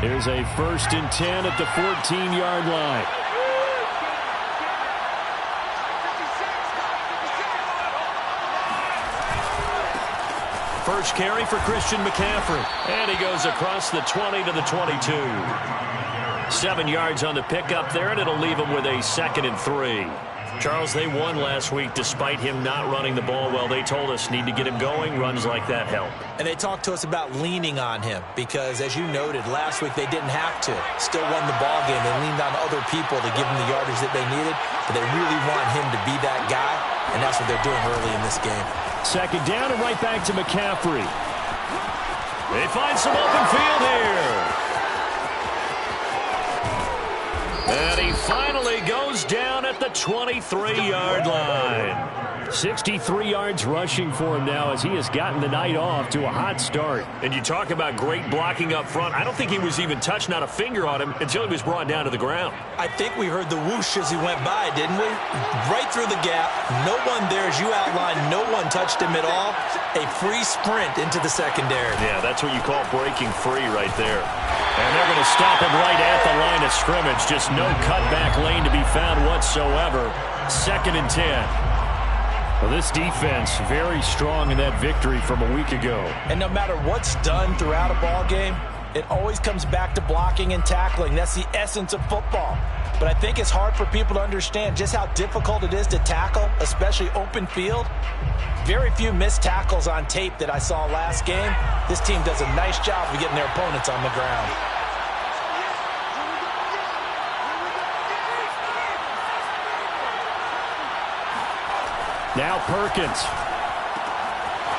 Here's a 1st and 10 at the 14-yard line. First carry for Christian McCaffrey. And he goes across the 20 to the 22. 7 yards on the pickup there, and it'll leave him with a 2nd and 3. Charles, they won last week despite him not running the ball well. They told us need to get him going. Runs like that help. And they talked to us about leaning on him because, as you noted, last week they didn't have to. Still won the ball game. They leaned on other people to give him the yardage that they needed, but they really want him to be that guy, and that's what they're doing early in this game. 2nd down and right back to McCaffrey. They find some open field here. And he finally goes down at the 23-yard line. 63 yards rushing for him now as he has gotten the night off to a hot start. And you talk about great blocking up front. I don't think he was even touched, not a finger on him, until he was brought down to the ground. I think we heard the whoosh as he went by, didn't we? Right through the gap. No one there, as you outlined. No one touched him at all. A free sprint into the secondary. Yeah, that's what you call breaking free right there. And they're going to stop him right at the line of scrimmage. Just no cutback lane to be found whatsoever. 2nd and 10. Well, this defense very strong in that victory from a week ago. And no matter what's done throughout a ball game, it always comes back to blocking and tackling. That's the essence of football. But I think it's hard for people to understand just how difficult it is to tackle, especially open field. Very few missed tackles on tape that I saw last game. This team does a nice job of getting their opponents on the ground. Now Perkins.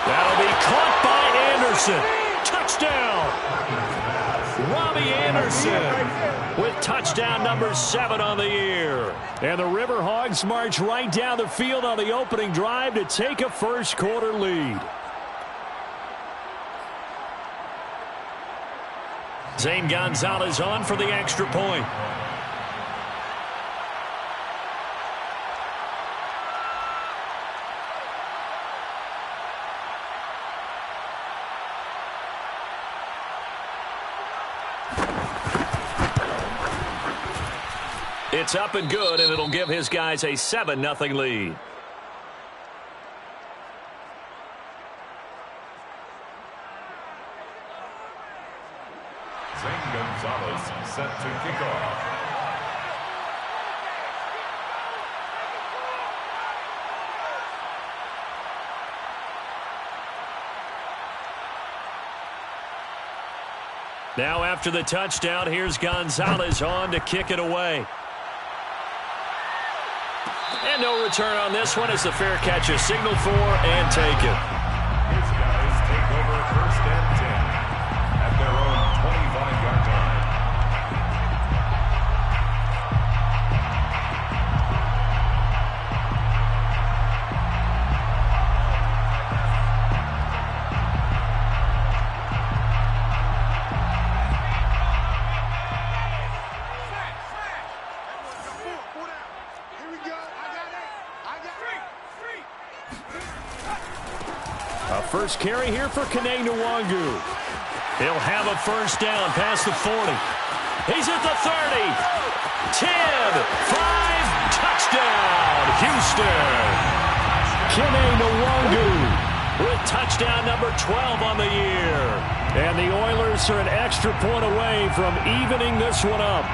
That'll be caught by Anderson. Touchdown! Robbie Anderson with touchdown number 7 on the year. And the River Hogs march right down the field on the opening drive to take a first quarter lead. Zane Gonzalez on for the extra point. It's up and good, and it'll give his guys a 7-0 lead. Zane Gonzalez set to kick off. Now after the touchdown, here's Gonzalez on to kick it away. And no return on this one as the fair catch is signaled for and taken. His guys take over 1st and 10 at their own 25-yard line. First carry here for Kene Nwangu. He'll have a first down past the 40. He's at the 30. 10, 5, touchdown, Houston. Kene Nwangu with touchdown number 12 on the year. And the Oilers are an extra point away from evening this one up.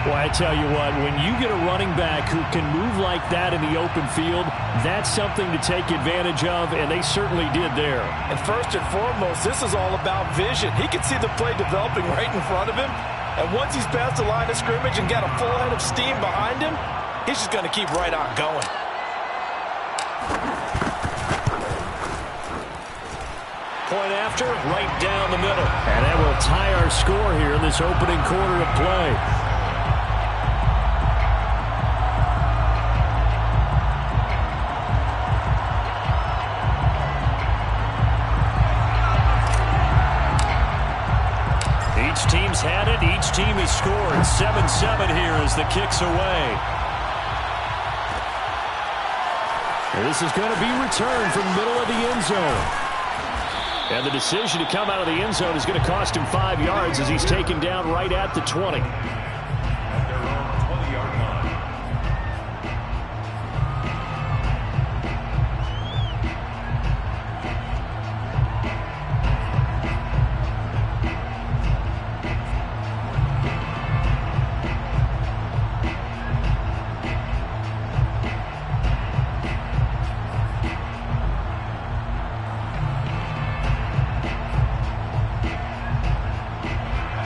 Well, I tell you what, when you get a running back who can move like that in the open field, that's something to take advantage of, and they certainly did there. And first and foremost, this is all about vision. He can see the play developing right in front of him, and once he's past the line of scrimmage and got a full head of steam behind him, he's just going to keep right on going. Point after, right down the middle. And that will tie our score here in this opening quarter of play. Each team's had it. Each team has scored. 7-7 here as the kick's away. And this is going to be returned from the middle of the end zone. And the decision to come out of the end zone is going to cost him 5 yards as he's taken down right at the 20. At their own 20-yard line.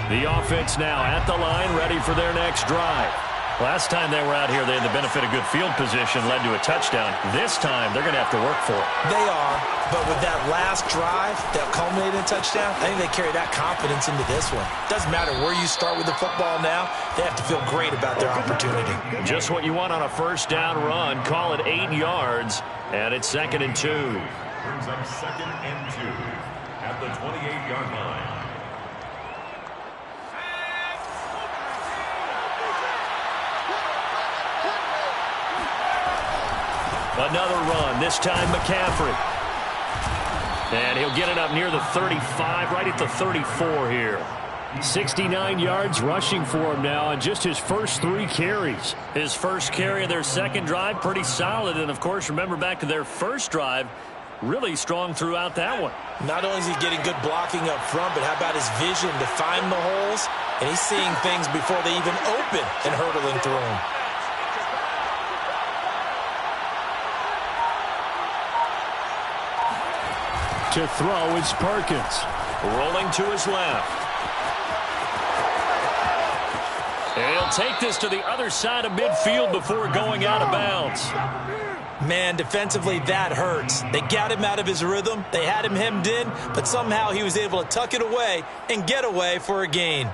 The offense now at the line, ready for their next drive. Last time they were out here, they had the benefit of good field position, led to a touchdown. This time, they're going to have to work for it. They are, but with that last drive that culminated in a touchdown, I think they carry that confidence into this one. Doesn't matter where you start with the football now, they have to feel great about their opportunity. Just what you want on a first down run. Call it 8 yards, and it's 2nd and 2. Brings up 2nd and 2 at the 28-yard line. Another run, this time McCaffrey. And he'll get it up near the 35, right at the 34 here. 69 yards rushing for him now on just his first 3 carries. His first carry of their second drive, pretty solid. And, of course, remember back to their first drive, really strong throughout that one. Not only is he getting good blocking up front, but how about his vision to find the holes? And he's seeing things before they even open and hurtling through them. To throw is Perkins. Rolling to his left. And he'll take this to the other side of midfield before going out of bounds. Man, defensively, that hurts. They got him out of his rhythm. They had him hemmed in, but somehow he was able to tuck it away and get away for a gain.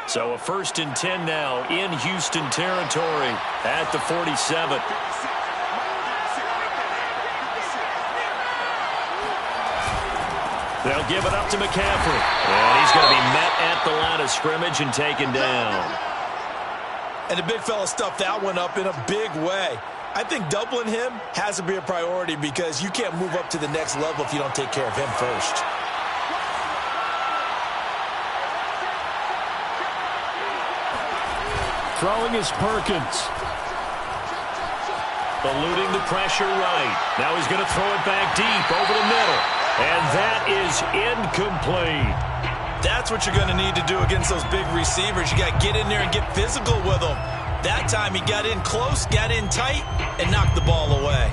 So a 1st and 10 now in Houston territory at the 47. They'll give it up to McCaffrey. And he's going to be met at the line of scrimmage and taken down. And the big fella stuffed that one up in a big way. I think doubling him has to be a priority because you can't move up to the next level if you don't take care of him first. Throwing is Perkins. Eluding the pressure right. Now he's going to throw it back deep over the middle. And that is incomplete. That's what you're going to need to do against those big receivers. You got to get in there and get physical with them. That time he got in close, got in tight, and knocked the ball away.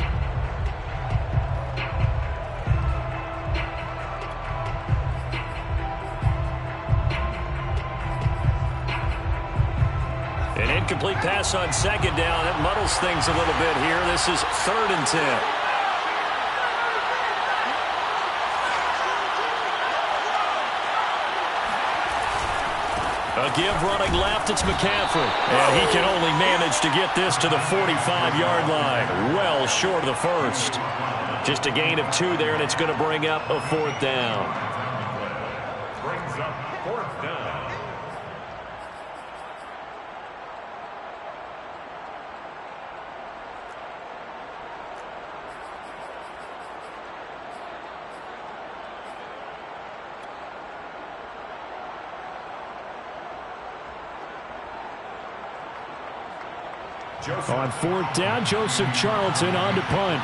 An incomplete pass on 2nd down. It muddles things a little bit here. This is 3rd and 10. A give running left. It's McCaffrey. And he can only manage to get this to the 45-yard line. Well short of the first. Just a gain of 2 there, and it's going to bring up a 4th down. Brings up 4th down. On 4th down, Joseph Charlton on to punt.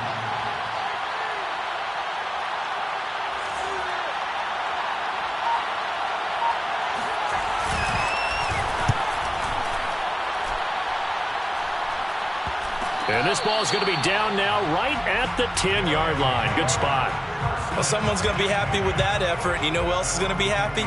And this ball is going to be down now right at the 10-yard line. Good spot. Well, someone's going to be happy with that effort. You know who else is going to be happy?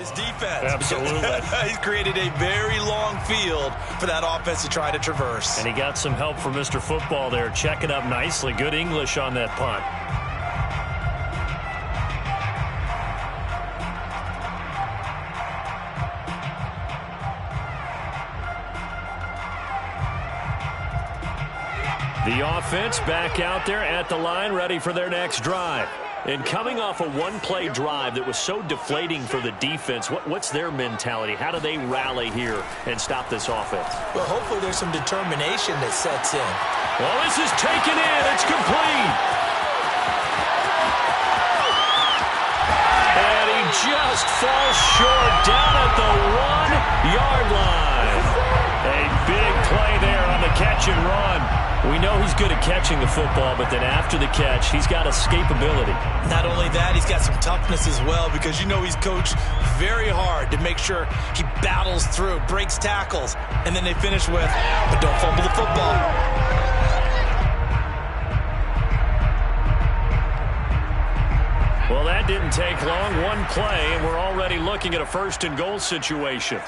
His defense. Absolutely. He's created a very long field for that offense to try to traverse. And he got some help from Mr. Football there, checking up nicely. Good English on that punt. The offense back out there at the line, ready for their next drive. And coming off a one-play drive that was so deflating for the defense, what's their mentality? How do they rally here and stop this offense? Well, hopefully there's some determination that sets in. Well, this is taken in. It's complete. And he just falls short down at the 1-yard line. A big play there on the catch and run. We know he's good at catching the football, but then after the catch, he's got escapability. Not only that, he's got some toughness as well, because you know he's coached very hard to make sure he battles through, breaks tackles, and then they finish with, but don't fumble the football. Well, that didn't take long. One play, and we're already looking at a first-and-goal situation.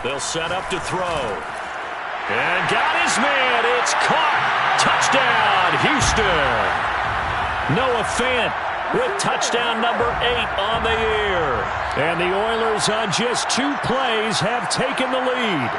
They'll set up to throw. And got his man. It's caught. Touchdown, Houston. Noah Fant with touchdown number 8 on the year. And the Oilers on just 2 plays have taken the lead.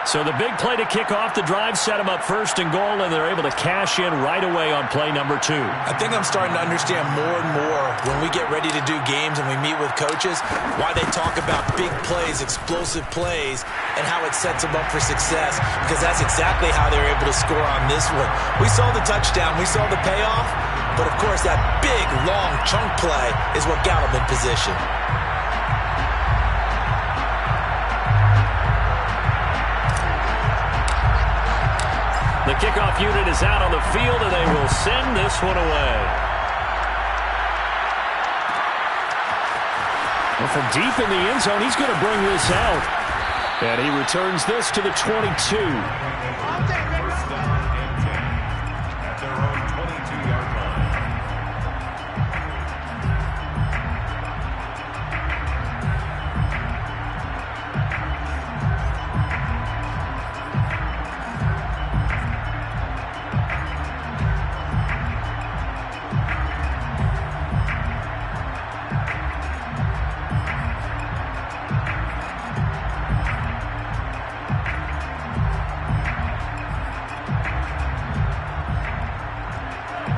So the big play to kick off the drive set them up first and goal, and they're able to cash in right away on play number 2. I think I'm starting to understand more and more when we get ready to do games and we meet with coaches why they talk about big plays, explosive plays, and how it sets them up for success, because that's exactly how they're able to score on this one. We saw the touchdown. We saw the payoff. But, of course, that big, long chunk play is what got them in position. The kickoff unit is out on the field, and they will send this one away. Well, from deep in the end zone, he's going to bring this out. And he returns this to the 22. First down and 10 at their own 22-yard line.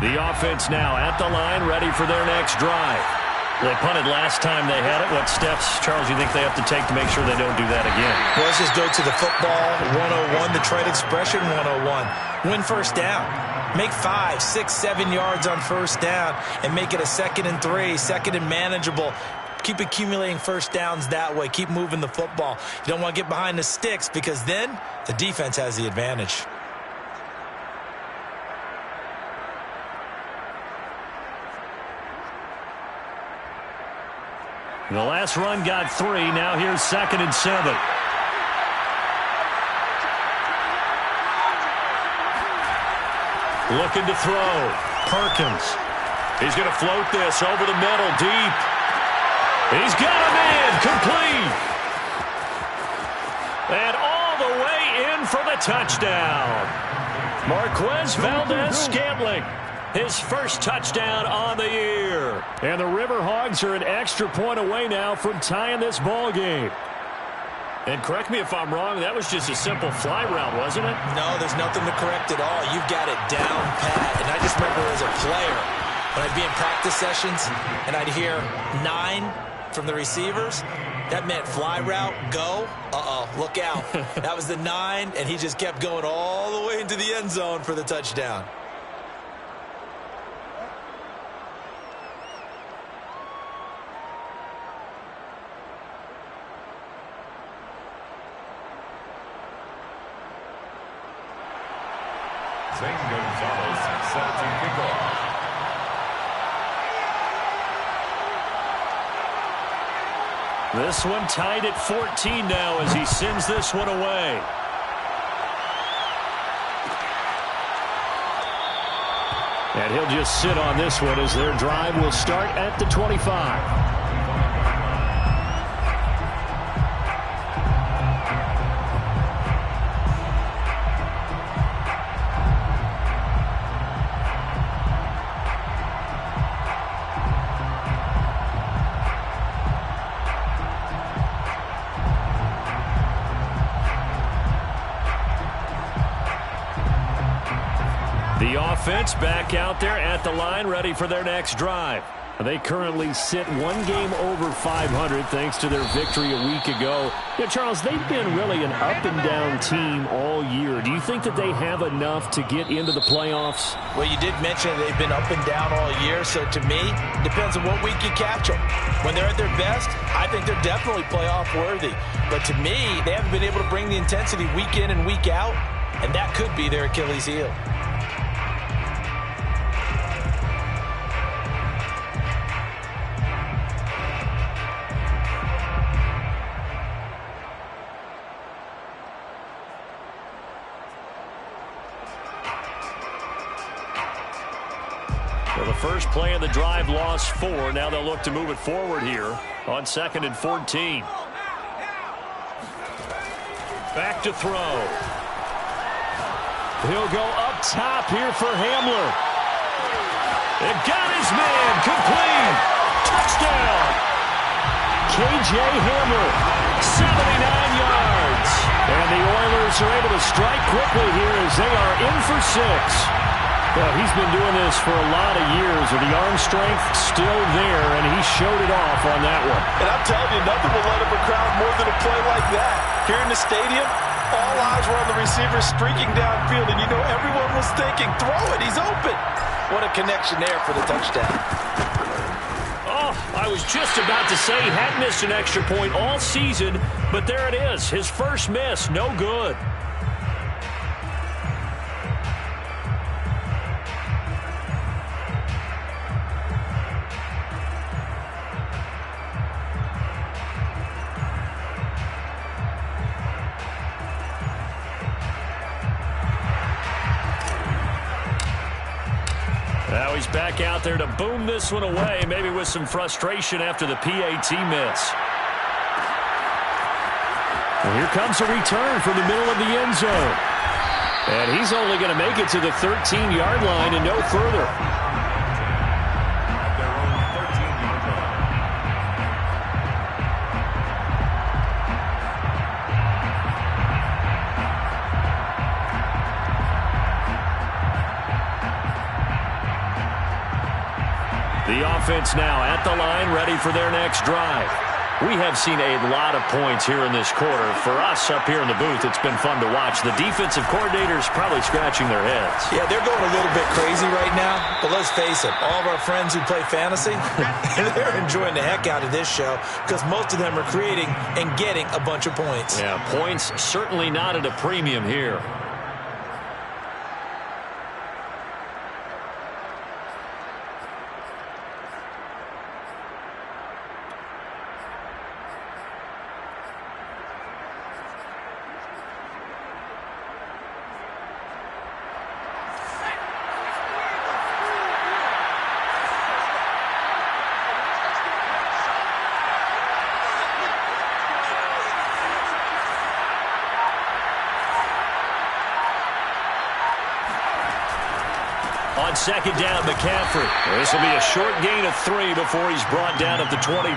The offense now at the line, ready for their next drive. They punted last time they had it. What steps, Charles, you think they have to take to make sure they don't do that again? Well, let's just go to the football 101, the trade expression 101. Win first down. Make 5, 6, 7 yards on first down and make it a 2nd and 3, 2nd and manageable. Keep accumulating first downs that way. Keep moving the football. You don't want to get behind the sticks, because then the defense has the advantage. The last run got 3. Now here's 2nd and 7. Looking to throw. Perkins. He's going to float this over the middle, deep. He's got a man. Complete. And all the way in for the touchdown. Marquez Valdez-Scantling. His first touchdown on the year. And the River Hogs are an extra point away now from tying this ball game. And correct me if I'm wrong, that was just a simple fly route, wasn't it? No, there's nothing to correct at all. You've got it down pat. And I just remember as a player, when I'd be in practice sessions and I'd hear 9 from the receivers, that meant fly route, go. Uh-oh, look out. That was the 9, and he just kept going all the way into the end zone for the touchdown. Zane Gonzalez set to kick off. This one tied at 14 now as he sends this one away. And he'll just sit on this one as their drive will start at the 25. The offense back out there at the line, ready for their next drive. They currently sit one game over 500 thanks to their victory a week ago. Yeah, Charles, they've been really an up-and-down team all year. Do you think that they have enough to get into the playoffs? Well, you did mention they've been up and down all year, so to me, depends on what week you catch them. When they're at their best, I think they're definitely playoff worthy. But to me, they haven't been able to bring the intensity week in and week out, and that could be their Achilles heel. Well, the first play of the drive lost 4. Now they'll look to move it forward here on 2nd and 14. Back to throw. He'll go up top here for Hamler. It got his man. Complete. Touchdown. K.J. Hamler, 79 yards. And the Oilers are able to strike quickly here as they are in for 6. Well, he's been doing this for a lot of years, and the arm strength still there, and he showed it off on that one. And I'm telling you, nothing will let up a crowd more than a play like that. Here in the stadium, all eyes were on the receiver streaking downfield, and you know everyone was thinking, throw it, he's open. What a connection there for the touchdown. Oh, I was just about to say he hadn't missed an extra point all season, but there it is, his first miss, no good. Now he's back out there to boom this one away, maybe with some frustration after the PAT miss. And here comes a return from the middle of the end zone. And he's only going to make it to the 13-yard line and no further. The offense now at the line, ready for their next drive. We have seen a lot of points here in this quarter. For us up here in the booth, it's been fun to watch. The defensive coordinators probably scratching their heads. Yeah, they're going a little bit crazy right now. But let's face it, all of our friends who play fantasy, they're enjoying the heck out of this show because most of them are creating and getting a bunch of points. Yeah, points certainly not at a premium here. On second down, McCaffrey. This will be a short gain of 3 before he's brought down at the 22.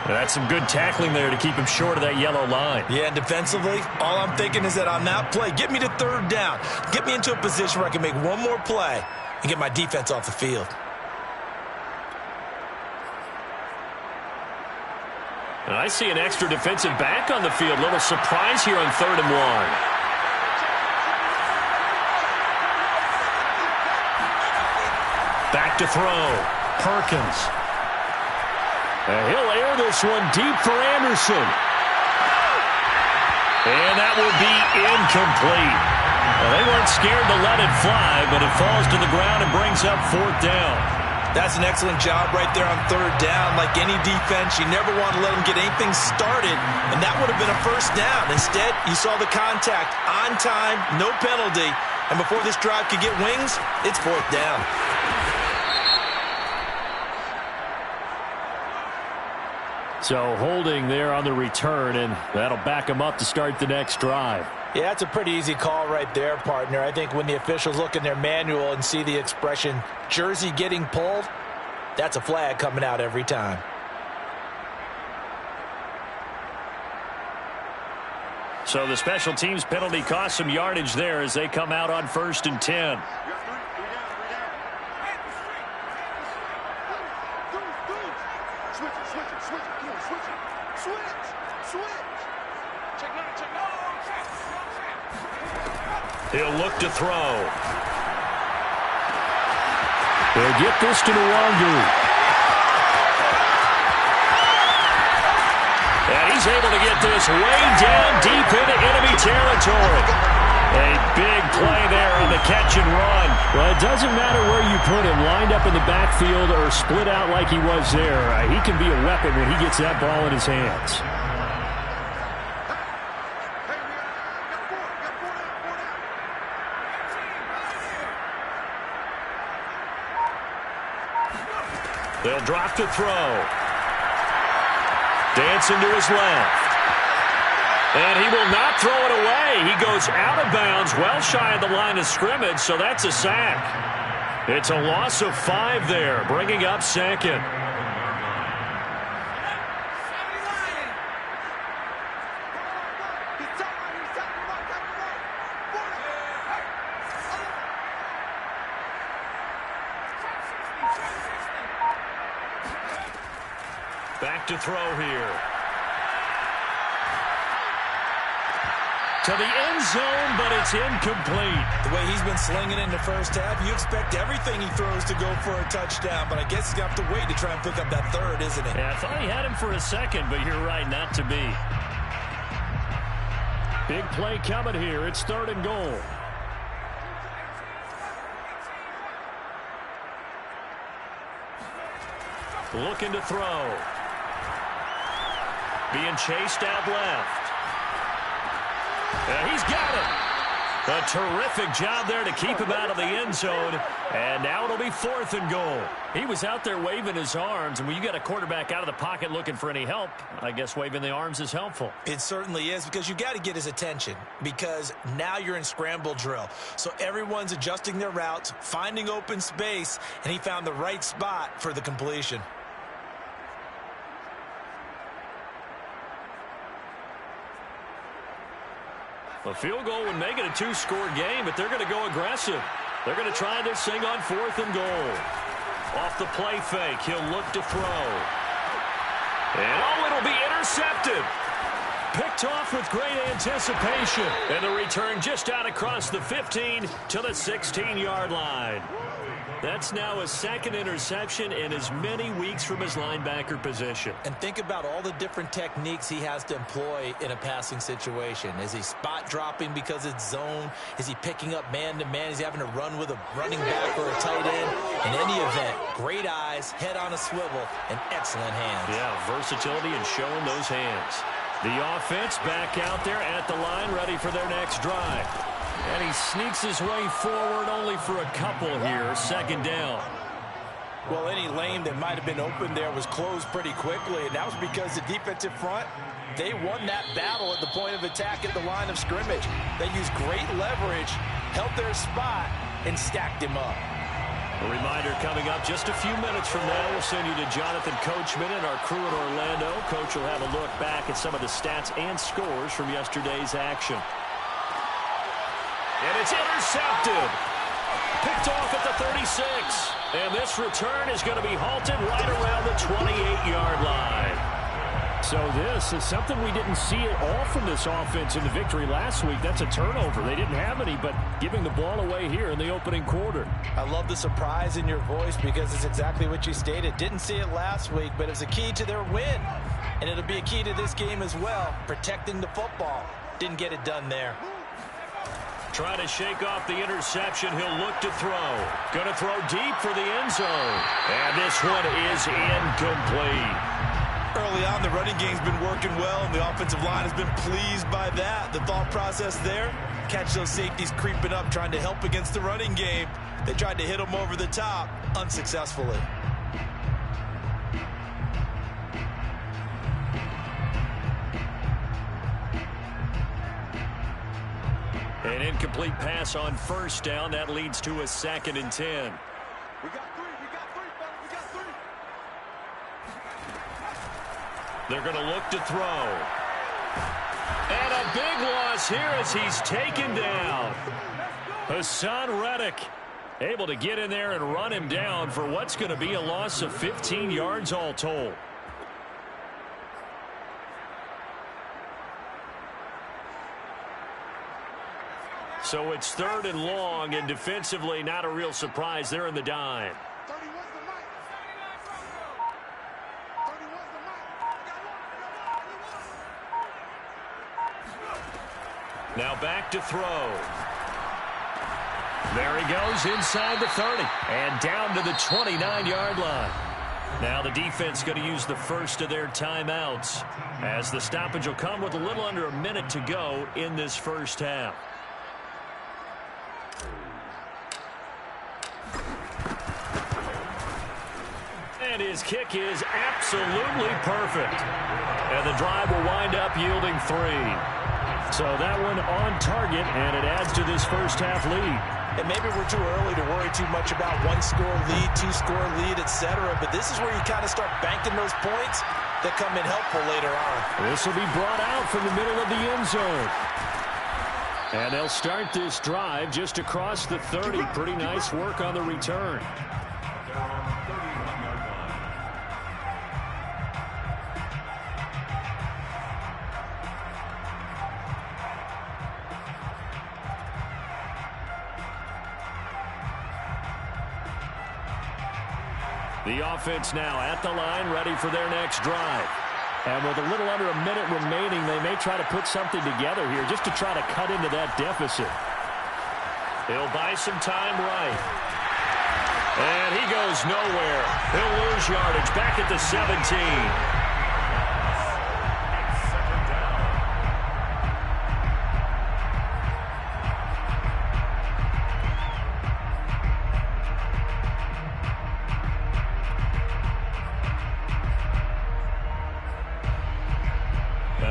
That's some good tackling there to keep him short of that yellow line. Yeah, and defensively, all I'm thinking is that on that play, get me to 3rd down. Get me into a position where I can make one more play and get my defense off the field. And I see an extra defensive back on the field. Little surprise here on 3rd and 1. Back to throw. Perkins. And he'll air this one deep for Anderson. And that will be incomplete. Well, they weren't scared to let it fly, but it falls to the ground and brings up 4th down. That's an excellent job right there on 3rd down. Like any defense, you never want to let them get anything started, and that would have been a 1st down. Instead, you saw the contact on time, no penalty, And before this drive could get wings, it's 4th down. So holding there on the return, and that'll back them up to start the next drive. Yeah, that's a pretty easy call right there, partner. I think when the officials look in their manual and see the expression, jersey getting pulled, that's a flag coming out every time. So the special teams penalty cost some yardage there as they come out on 1st and 10. He'll look to throw. They'll get this to Nwangu. And he's able to get this way down deep into enemy territory. A big play there on the catch and run. Well, it doesn't matter where you put him, lined up in the backfield or split out like he was there. He can be a weapon when he gets that ball in his hands. They'll drop to throw. Dancing to his left. And he will not throw it away. He goes out of bounds, well shy of the line of scrimmage, so that's a sack. It's a loss of 5 there, bringing up 2nd. Back to throw here. To the end zone, but it's incomplete. The way he's been slinging in the first half, you expect everything he throws to go for a touchdown, but I guess he's going to have to wait to try and pick up that 3rd, isn't it? Yeah, I thought he had him for a second, but you're right, not to be. Big play coming here. It's 3rd and goal. Looking to throw. Being chased out left. He's got it. A terrific job there to keep him out of the end zone. And now it'll be 4th and goal. He was out there waving his arms. And when you got a quarterback out of the pocket looking for any help, I guess waving the arms is helpful. It certainly is, because you got to get his attention, because now you're in scramble drill. So everyone's adjusting their routes, finding open space, and he found the right spot for the completion. A field goal would make it a 2-score game, but they're going to go aggressive. They're going to try this thing on 4th and goal. Off the play fake, he'll look to throw. And it'll be intercepted. Picked off with great anticipation. And the return just out across the 15 to the 16-yard line. That's now his 2nd interception in as many weeks from his linebacker position. And think about all the different techniques he has to employ in a passing situation. Is he spot dropping because it's zone? Is he picking up man-to-man? Is he having to run with a running back or a tight end? In any event, great eyes, head on a swivel, and excellent hands. Yeah, versatility and showing those hands. The offense back out there at the line, ready for their next drive. And he sneaks his way forward only for a couple here. 2nd down. Well, any lane that might have been open there was closed pretty quickly, and that was because the defensive front, they won that battle at the point of attack at the line of scrimmage. They used great leverage, held their spot, and stacked him up. A reminder coming up just a few minutes from now. We'll send you to Jonathan Coachman and our crew in Orlando. Coach will have a look back at some of the stats and scores from yesterday's action. And it's intercepted. Picked off at the 36. And this return is going to be halted right around the 28-yard line. So this is something we didn't see at all from this offense in the victory last week. That's a turnover. They didn't have any, but giving the ball away here in the opening quarter. I love the surprise in your voice, because it's exactly what you stated. Didn't see it last week, but it's a key to their win. And it'll be a key to this game as well, protecting the football. Didn't get it done there. Trying to shake off the interception. He'll look to throw. Going to throw deep for the end zone. And this one is incomplete. Early on, the running game's been working well, and the offensive line has been pleased by that. The thought process there, catch those safeties creeping up, trying to help against the running game. They tried to hit them over the top, unsuccessfully. An incomplete pass on first down. That leads to a 2nd and 10. We got three, fellas, we got three. They're going to look to throw. And a big loss here as he's taken down. Hassan Reddick able to get in there and run him down for what's going to be a loss of 15 yards all told. So it's 3rd and long, and defensively not a real surprise. They're in the dime. Now back to throw. There he goes inside the 30 and down to the 29-yard line. Now the defense going to use the first of their timeouts as the stoppage will come with a little under a minute to go in this first half. And his kick is absolutely perfect. And the drive will wind up yielding 3. So that one on target, and it adds to this first half lead. And maybe we're too early to worry too much about 1-score lead, 2-score lead, etc. But this is where you kind of start banking those points that come in helpful later on. This will be brought out from the middle of the end zone. And they'll start this drive just across the 30. Pretty nice work on the return. The offense now at the line, ready for their next drive. And with a little under a minute remaining, they may try to put something together here just to try to cut into that deficit. He'll buy some time right. And he goes nowhere. He'll lose yardage back at the 17.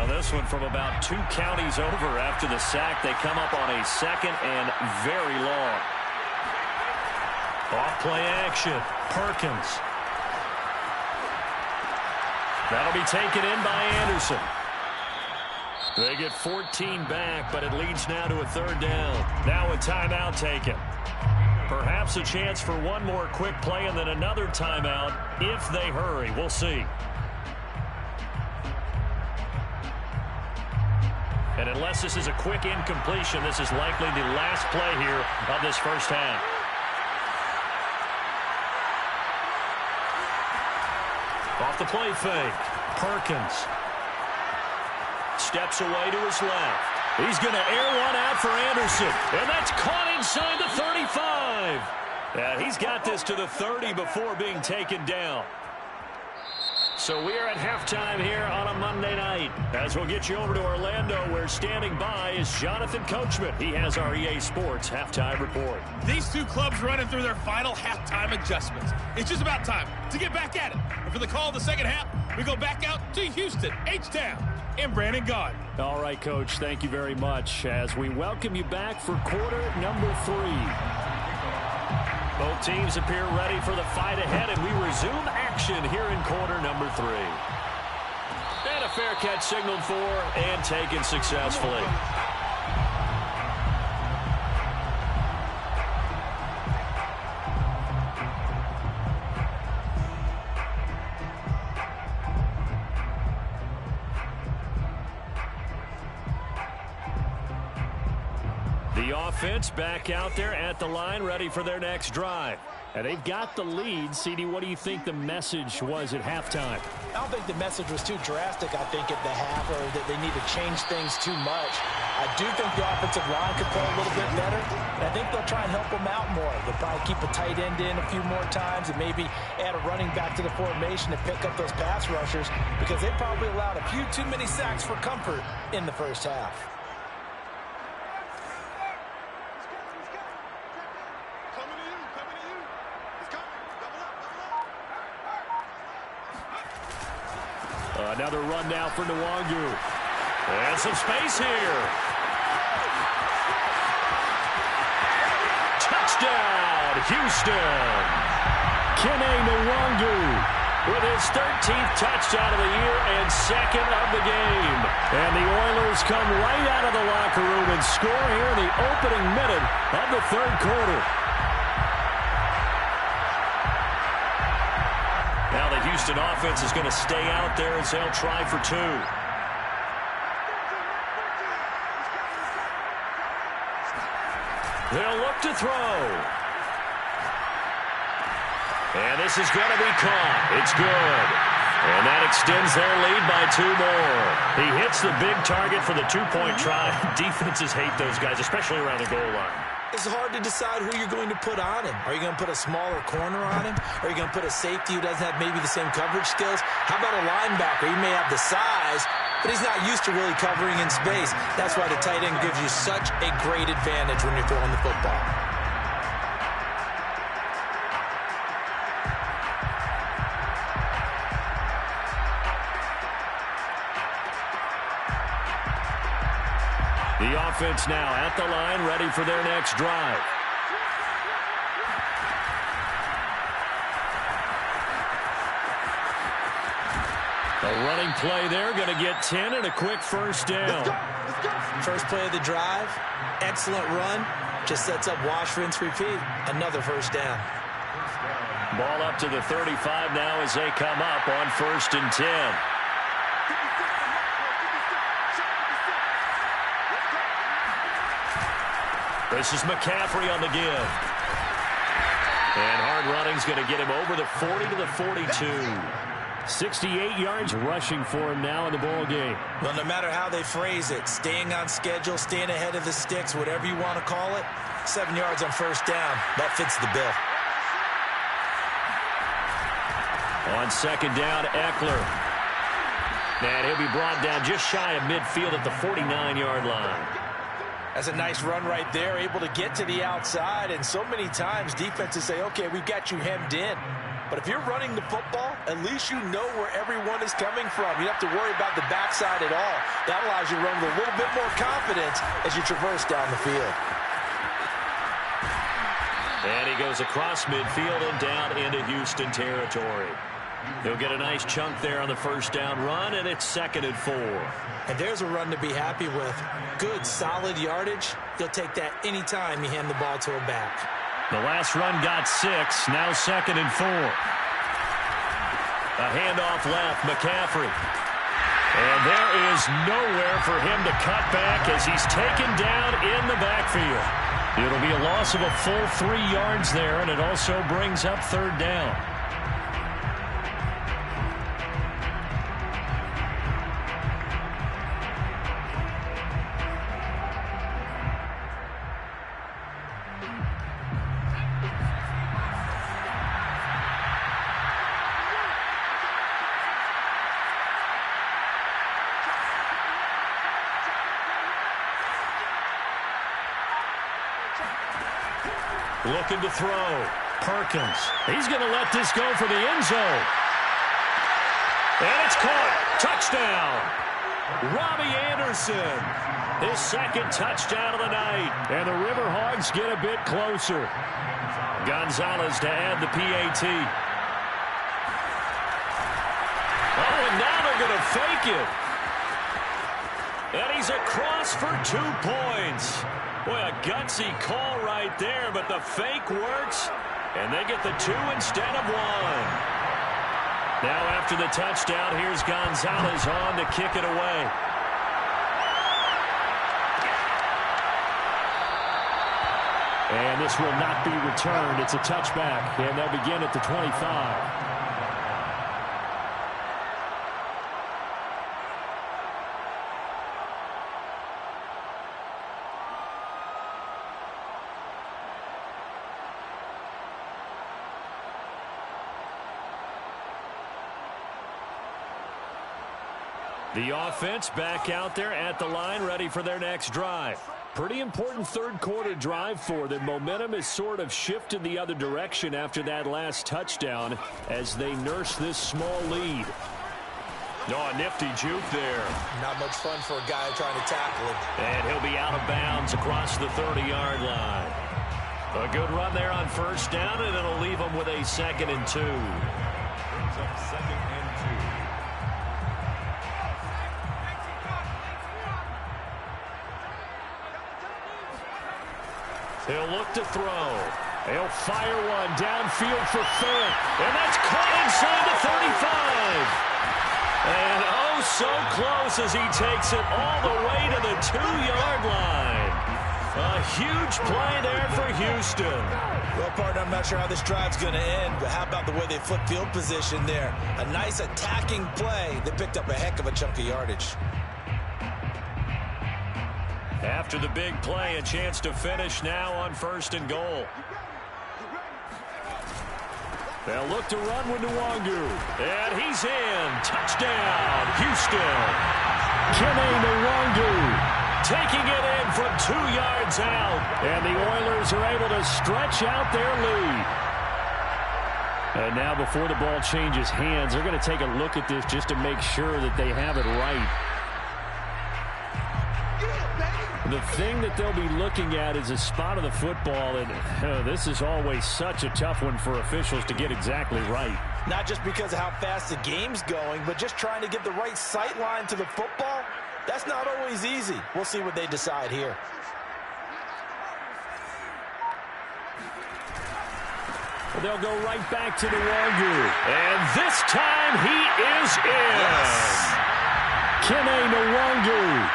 This one from about 2 counties over after the sack. They come up on a 2nd and very long. Off play action. Perkins. That'll be taken in by Anderson. They get 14 back, but it leads now to a 3rd down. Now a timeout taken. Perhaps a chance for one more quick play and then another timeout if they hurry. We'll see. And unless this is a quick incompletion, this is likely the last play here of this first half. Off the play fake. Perkins. Steps away to his left. He's going to air one out for Anderson. And that's caught inside the 35. Yeah, he's got this to the 30 before being taken down. So we are at halftime here on a Monday night. As we'll get you over to Orlando, where standing by is Jonathan Coachman. He has our EA Sports halftime report. These two clubs running through their final halftime adjustments. It's just about time to get back at it. And for the call of the second half, we go back out to Houston, H-Town, and Brandon Gaudin. All right, Coach, thank you very much as we welcome you back for quarter number 3. Both teams appear ready for the fight ahead, and we resume action here in quarter number 3. And a fair catch signaled for and taken successfully. The offense back out there at the line, ready for their next drive. And they've got the lead. CD, what do you think the message was at halftime? I don't think the message was too drastic, I think, at the half, or that they need to change things too much. I do think the offensive line could play a little bit better, and I think they'll try and help them out more. They'll probably keep a tight end in a few more times and maybe add a running back to the formation to pick up those pass rushers, because they probably allowed a few too many sacks for comfort in the first half. Another run now for Nwangu. And some space here. Touchdown, Houston. Kene Nwangu with his 13th touchdown of the year and second of the game. And the Oilers come right out of the locker room and score here in the opening minute of the third quarter. Now the Houston offense is going to stay out there as they'll try for two. They'll look to throw. And this is going to be caught. It's good. And that extends their lead by 2 more. He hits the big target for the two-point try. Defenses hate those guys, especially around the goal line. It's hard to decide who you're going to put on him. Are you going to put a smaller corner on him? Are you going to put a safety who doesn't have maybe the same coverage skills? How about a linebacker? He may have the size, but he's not used to really covering in space. That's why the tight end gives you such a great advantage when you're throwing the football. The offense now at the line, ready for their next drive. A running play there, going to get 10 and a quick first down. First play of the drive, excellent run, just sets up wash, rinse, repeat. Another first down. Ball up to the 35 now as they come up on 1st and 10. This is McCaffrey on the give. And hard running's going to get him over the 40 to the 42. 68 yards rushing for him now in the ball game. Well, no matter how they phrase it, staying on schedule, staying ahead of the sticks, whatever you want to call it, 7 yards on first down, that fits the bill. On 2nd down, Eckler. And he'll be brought down just shy of midfield at the 49-yard line. That's a nice run right there, able to get to the outside. And so many times defenses say, okay, we've got you hemmed in. But if you're running the football, at least you know where everyone is coming from. You don't have to worry about the backside at all. That allows you to run with a little bit more confidence as you traverse down the field. And he goes across midfield and down into Houston territory. He'll get a nice chunk there on the first down run, and it's 2nd and 4. And there's a run to be happy with. Good, solid yardage. You'll take that anytime you hand the ball to a back. The last run got 6, now 2nd and 4. A handoff left, McCaffrey. And there is nowhere for him to cut back as he's taken down in the backfield. It'll be a loss of a full 3 yards there, and it also brings up 3rd down. Looking to throw. Perkins. He's going to let this go for the end zone. And it's caught. Touchdown. Robbie Anderson. His 2nd touchdown of the night. And the River Hogs get a bit closer. Gonzalez to add the PAT. Oh, and now they're going to fake it. And he's across for 2 points. Boy, a gutsy call right there, but the fake works, and they get the 2 instead of 1. Now after the touchdown, here's Gonzalez on to kick it away. And this will not be returned. It's a touchback, and they'll begin at the 25. The offense back out there at the line, ready for their next drive. Pretty important third quarter drive for them. Momentum has sort of shifted the other direction after that last touchdown as they nurse this small lead. Oh, a nifty juke there. Not much fun for a guy trying to tackle him. And he'll be out of bounds across the 30-yard line. A good run there on first down, and it'll leave them with a 2nd and 2. Brings up 2nd and 2. He'll look to throw. He'll fire one downfield for Fant. And that's caught inside the 35. And oh, so close as he takes it all the way to the 2-yard line. A huge play there for Houston. Well, partner, I'm not sure how this drive's going to end, but how about the way they flip field position there? A nice attacking play that picked up a heck of a chunk of yardage. After the big play, a chance to finish now on 1st and goal. They'll look to run with Nwangu. And he's in. Touchdown, Houston. Nwangu taking it in from 2 yards out. And the Oilers are able to stretch out their lead. And now before the ball changes hands, they're going to take a look at this just to make sure that they have it right. The thing that they'll be looking at is a spot of the football, and this is always such a tough one for officials to get exactly right. Not just because of how fast the game's going, but just trying to get the right sight line to the football. That's not always easy. We'll see what they decide here. They'll go right back to Nwangu. And this time he is in. Yes. Nwangu.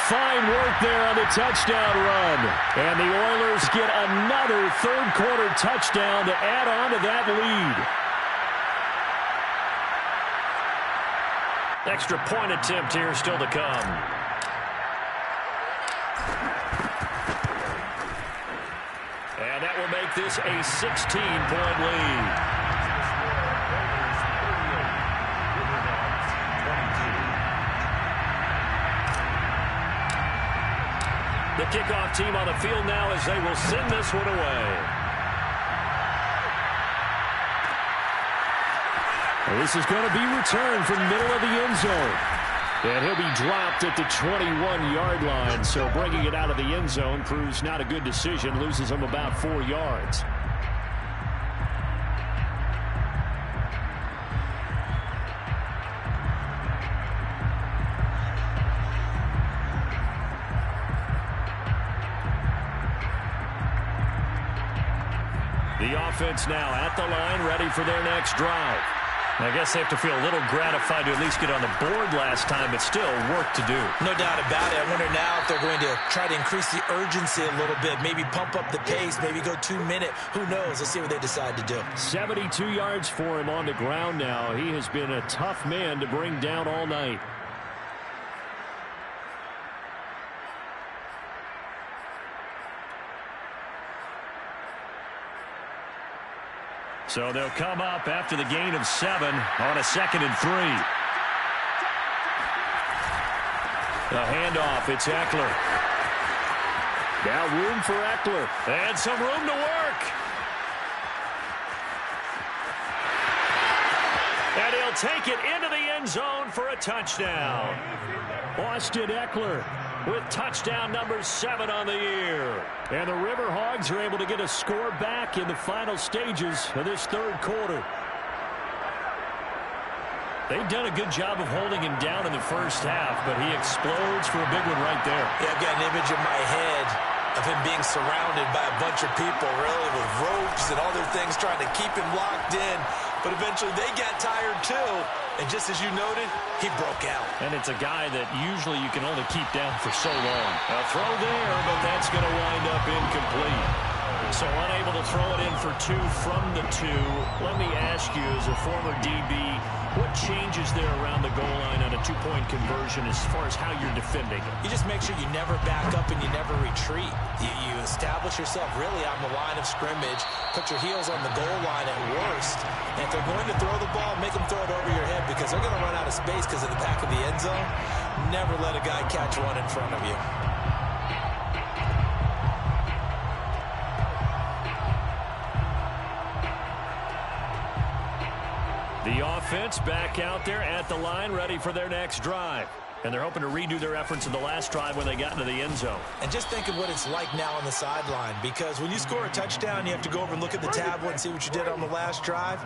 Fine work there on the touchdown run. And the Oilers get another third quarter touchdown to add on to that lead. Extra point attempt here still to come. And that will make this a 16-point lead. The kickoff team on the field now as they will send this one away. Well, this is going to be returned from the middle of the end zone. And he'll be dropped at the 21-yard line. So bringing it out of the end zone proves not a good decision. Loses him about 4 yards. The offense now at the line, ready for their next drive. I guess they have to feel a little gratified to at least get on the board last time, but still work to do. No doubt about it. I wonder now if they're going to try to increase the urgency a little bit, maybe pump up the pace, maybe go 2-minute. Who knows? Let's see what they decide to do. 72 yards for him on the ground now. He has been a tough man to bring down all night. So they'll come up after the gain of 7 on a 2nd and 3. The handoff, it's Eckler. Now room for Eckler. And some room to work. And he'll take it into the end zone for a touchdown. Austin Eckler with touchdown number 7 on the year. And the River Hogs are able to get a score back in the final stages of this third quarter. They've done a good job of holding him down in the first half, but he explodes for a big one right there. Yeah, I've got an image in my head of him being surrounded by a bunch of people, really, with ropes and other things trying to keep him locked in. But eventually they got tired too. And just as you noted, he broke out. And it's a guy that usually you can only keep down for so long. A throw there, but that's going to wind up incomplete. So unable to throw it in for 2 from the 2. Let me ask you, as a former DB, what changes there around the goal line on a 2-point conversion as far as how you're defending it? You just make sure you never back up and you never retreat. You establish yourself really on the line of scrimmage, put your heels on the goal line at worst, and if they're going to throw the ball, make them throw it over your head because they're going to run out of space because of the back of the end zone. Never let a guy catch one in front of you. The offense back out there at the line, ready for their next drive. And they're hoping to redo their efforts in the last drive when they got into the end zone. And just think of what it's like now on the sideline, because when you score a touchdown, you have to go over and look at the tablet and see what you did on the last drive.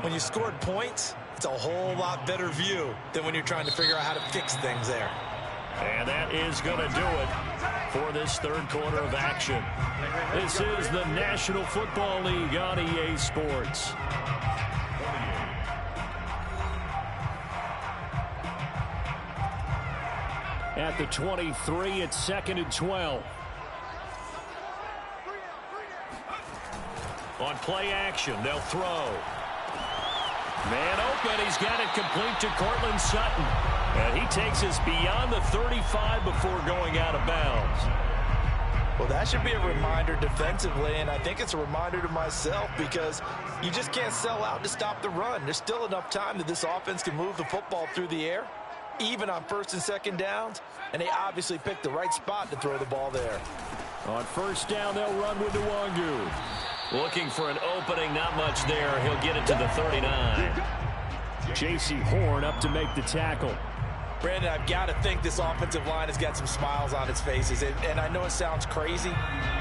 When you scored points, it's a whole lot better view than when you're trying to figure out how to fix things there. And that is going to do it for this third quarter of action. This is the National Football League on EA Sports. At the 23, it's 2nd and 12. On play action, they'll throw. Man open, he's got it complete to Cortland Sutton. And he takes us beyond the 35 before going out of bounds. Well, that should be a reminder defensively, and I think it's a reminder to myself because you just can't sell out to stop the run. There's still enough time that this offense can move the football through the air, even on 1st and 2nd downs, and they obviously picked the right spot to throw the ball there. On 1st down, they'll run with Nwangu. Looking for an opening, not much there. He'll get it to the 39. J.C. Horn up to make the tackle. Brandon, I've got to think this offensive line has got some smiles on its faces, and I know it sounds crazy,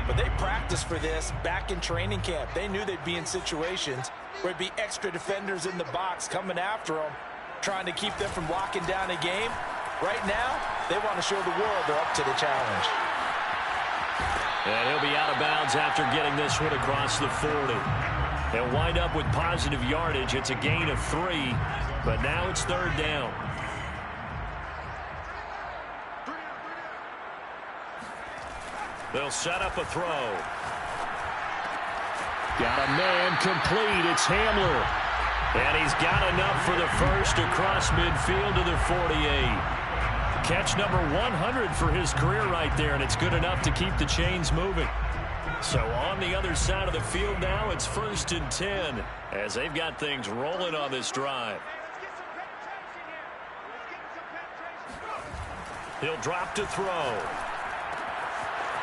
but they practiced for this back in training camp. They knew they'd be in situations where it'd be extra defenders in the box coming after them, trying to keep them from locking down a game. Right now, they want to show the world they're up to the challenge. And he'll be out of bounds after getting this one across the 40. They'll wind up with positive yardage. It's a gain of 3, but now it's 3rd down. They'll set up a throw. Got a man complete. It's Hamler. And he's got enough for the first across midfield to the 48. Catch number 100 for his career right there, and it's good enough to keep the chains moving. So on the other side of the field now, it's 1st and 10 as they've got things rolling on this drive. He'll drop to throw.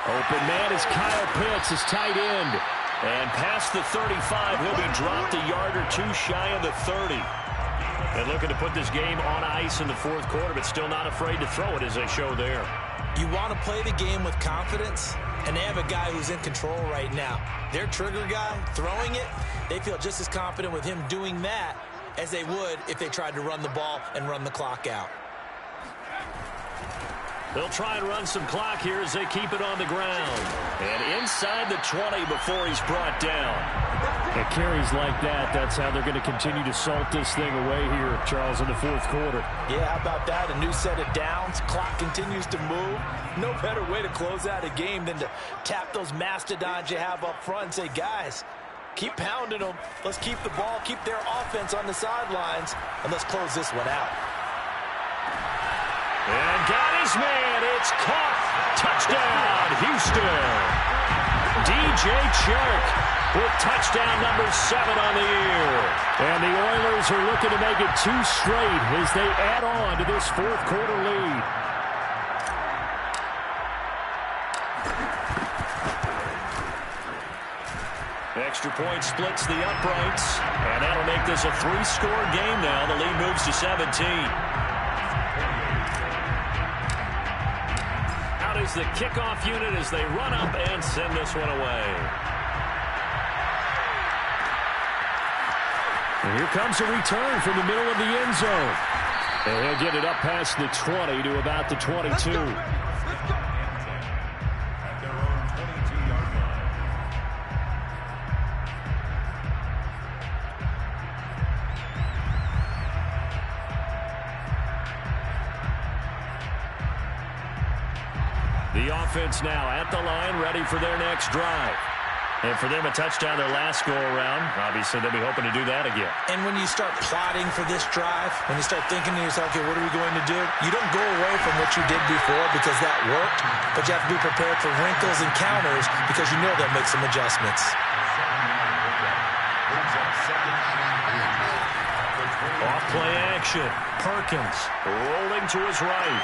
Open man is Kyle Pitts, his tight end. And past the 35, he'll be dropped a yard or 2 shy of the 30. And looking to put this game on ice in the 4th quarter, but still not afraid to throw it as they show there. You want to play the game with confidence, and they have a guy who's in control right now. Their trigger guy, throwing it, they feel just as confident with him doing that as they would if they tried to run the ball and run the clock out. They'll try and run some clock here as they keep it on the ground. And inside the 20 before he's brought down. And carries like that, that's how they're going to continue to salt this thing away here, Charles, in the 4th quarter. Yeah, how about that? A new set of downs. Clock continues to move. No better way to close out a game than to tap those mastodons you have up front and say, guys, keep pounding them. Let's keep the ball, keep their offense on the sidelines, and let's close this one out. And got his man. It's caught. Touchdown, Houston. DJ Chark with touchdown number 7 on the year. And the Oilers are looking to make it 2 straight as they add on to this 4th quarter lead. Extra point splits the uprights. And that'll make this a 3-score game now. The lead moves to 17. Is the kickoff unit as they run up and send this one away. And here comes a return from the middle of the end zone. And he'll get it up past the 20 to about the 22. The offense now at the line, ready for their next drive. And for them, a touchdown their last go-around. Obviously, they'll be hoping to do that again. And when you start plotting for this drive, when you start thinking to yourself, okay, what are we going to do? You don't go away from what you did before because that worked, but you have to be prepared for wrinkles and counters because you know they'll make some adjustments. Off play action. Perkins rolling to his right.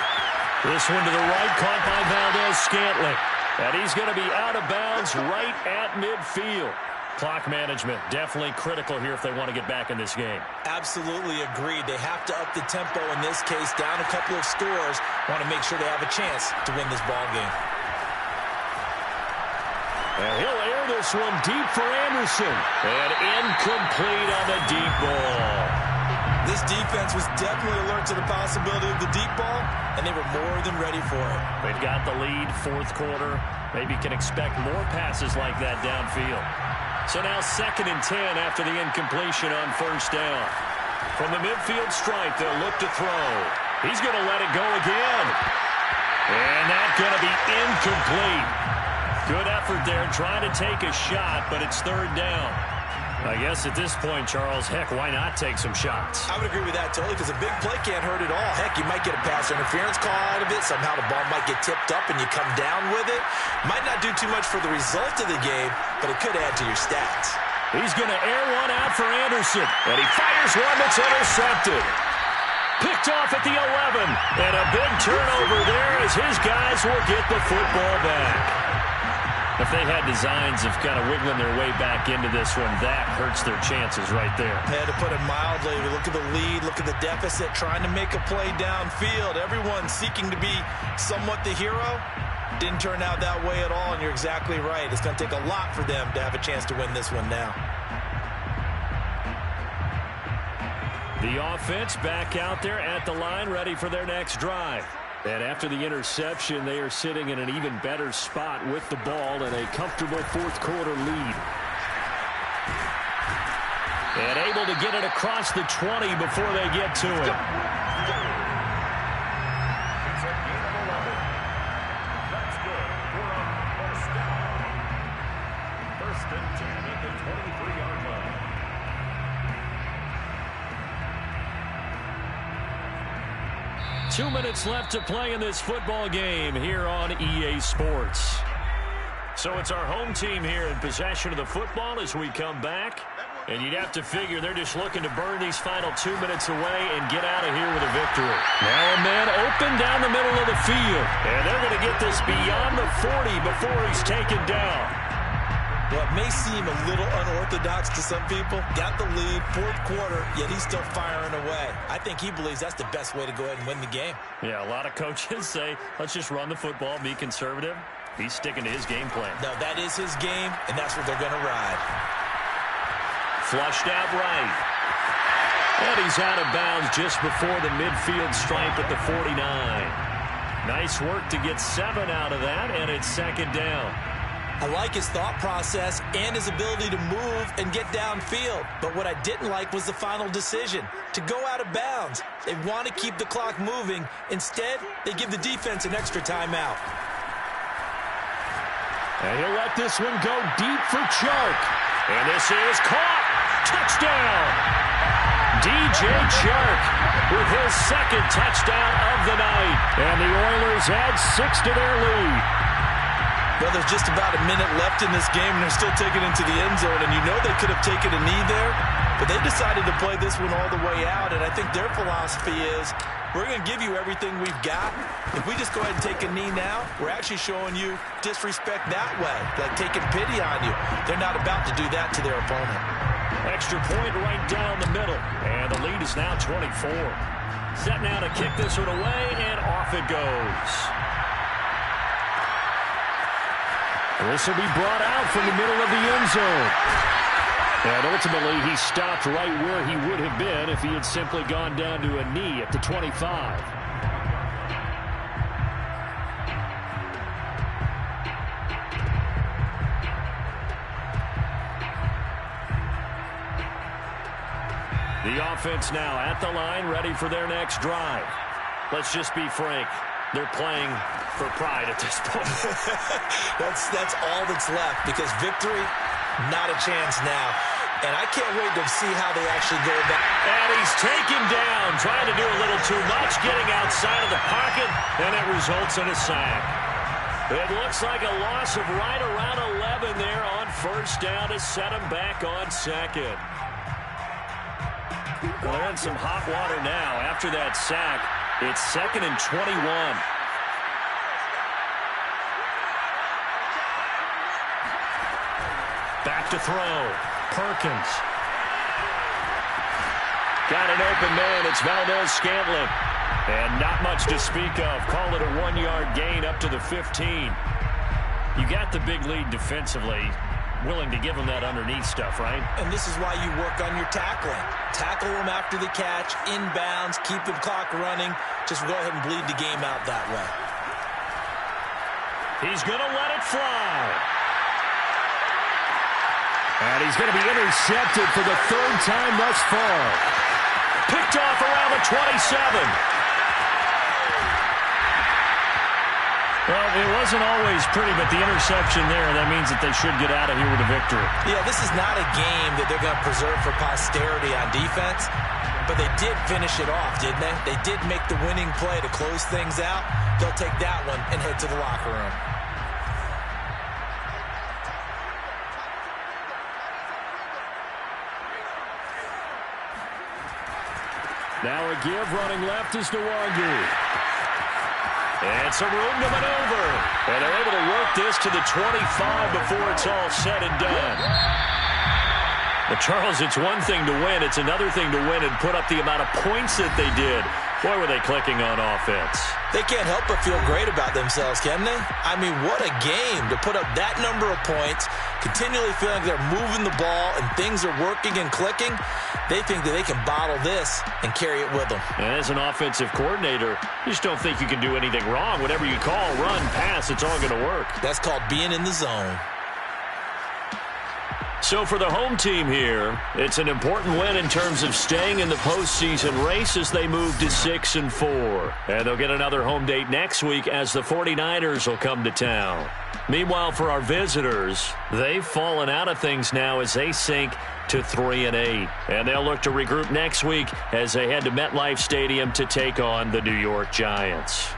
This one to the right, caught by Valdez-Scantling. And he's going to be out of bounds right at midfield. Clock management definitely critical here if they want to get back in this game. Absolutely agreed. They have to up the tempo in this case, down a couple of scores. Want to make sure they have a chance to win this ball game. And he'll air this one deep for Anderson. And incomplete on the deep ball. This defense was definitely alert to the possibility of the deep ball, and they were more than ready for it. They've got the lead, fourth quarter. Maybe can expect more passes like that downfield. So now 2nd and 10 after the incompletion on first down. From the midfield stripe, they'll look to throw. He's going to let it go again. And that's going to be incomplete. Good effort there trying to take a shot, but it's 3rd down. I guess at this point, Charles, heck, why not take some shots? I would agree with that totally because a big play can't hurt at all. Heck, you might get a pass interference call out of it. Somehow the ball might get tipped up and you come down with it. Might not do too much for the result of the game, but it could add to your stats. He's going to air one out for Anderson, and he fires one that's intercepted. Picked off at the 11, and a big turnover there as his guys will get the football back. If they had designs of kind of wiggling their way back into this one, that hurts their chances right there. Had to put it mildly. Look at the lead. Look at the deficit. Trying to make a play downfield. Everyone seeking to be somewhat the hero. Didn't turn out that way at all, and you're exactly right. It's going to take a lot for them to have a chance to win this one now. The offense back out there at the line, ready for their next drive. And after the interception, they are sitting in an even better spot with the ball and a comfortable fourth quarter lead. And able to get it across the 20 before they get to it. It's a gain of 11. That's good. We're on first down. 1st and 10 at the 23-yard line. Two minutes left to play in this football game here on EA Sports. So it's our home team here in possession of the football as we come back. And you'd have to figure they're just looking to burn these final 2 minutes away and get out of here with a victory. Now a man open down the middle of the field. And they're going to get this beyond the 40 before he's taken down. Well, it may seem a little unorthodox to some people. Got the lead, fourth quarter, yet he's still firing away. I think he believes that's the best way to go ahead and win the game. Yeah, a lot of coaches say, let's just run the football, be conservative. He's sticking to his game plan. No, that is his game, and that's what they're going to ride. Flushed out right. And he's out of bounds just before the midfield stripe at the 49. Nice work to get 7 out of that, and it's 2nd down. I like his thought process and his ability to move and get downfield. But what I didn't like was the final decision, to go out of bounds. They want to keep the clock moving. Instead, they give the defense an extra timeout. And he'll let this one go deep for Chark. And this is caught. Touchdown. DJ Chark with his 2nd touchdown of the night. And the Oilers add 6 to their lead. Well, there's just about a minute left in this game, and they're still taking it into the end zone. And you know they could have taken a knee there, but they decided to play this one all the way out. And I think their philosophy is, we're going to give you everything we've got. If we just go ahead and take a knee now, we're actually showing you disrespect that way, like taking pity on you. They're not about to do that to their opponent. Extra point right down the middle. And the lead is now 24. Set now to kick this one away, and off it goes. This will be brought out from the middle of the end zone. And ultimately, he stopped right where he would have been if he had simply gone down to a knee at the 25. The offense now at the line, ready for their next drive. Let's just be frank. They're playing for pride at this point. That's all that's left, because victory Not a chance now. And I can't wait to see how they actually go about. And he's taken down, trying to do a little too much, getting outside of the pocket, and it results in a sack. It looks like a loss of right around 11 there on first down to set him back on second. Well, they're in some hot water now. After that sack, it's 2nd and 21. Back to throw. Perkins. Got an open man. It's Valdez-Scantling. And not much to speak of. Call it a 1-yard gain up to the 15. You got the big lead defensively. Willing to give them that underneath stuff, right? And this is why you work on your tackling. Tackle them after the catch, inbounds, keep the clock running. Just go ahead and bleed the game out that way. He's going to let it fly. And he's going to be intercepted for the 3rd time thus far. Picked off around the 27. Well, it wasn't always pretty, but the interception there, that means that they should get out of here with a victory. Yeah, this is not a game that they're going to preserve for posterity on defense, but they did finish it off, didn't they? They did make the winning play to close things out. They'll take that one and head to the locker room. Now a give running left is Nwangu. And some room to maneuver. And they're able to work this to the 25 before it's all said and done. But, Charles, it's one thing to win. It's another thing to win and put up the amount of points that they did. Boy, were they clicking on offense. They can't help but feel great about themselves, can they? I mean, what a game to put up that number of points, continually feeling they're moving the ball and things are working and clicking. They think that they can bottle this and carry it with them. And as an offensive coordinator, you just don't think you can do anything wrong. Whatever you call, run, pass, it's all going to work. That's called being in the zone. So for the home team here, it's an important win in terms of staying in the postseason race as they move to 6-4. And they'll get another home date next week as the 49ers will come to town. Meanwhile, for our visitors, they've fallen out of things now as they sink to 3-8. And they'll look to regroup next week as they head to MetLife Stadium to take on the New York Giants.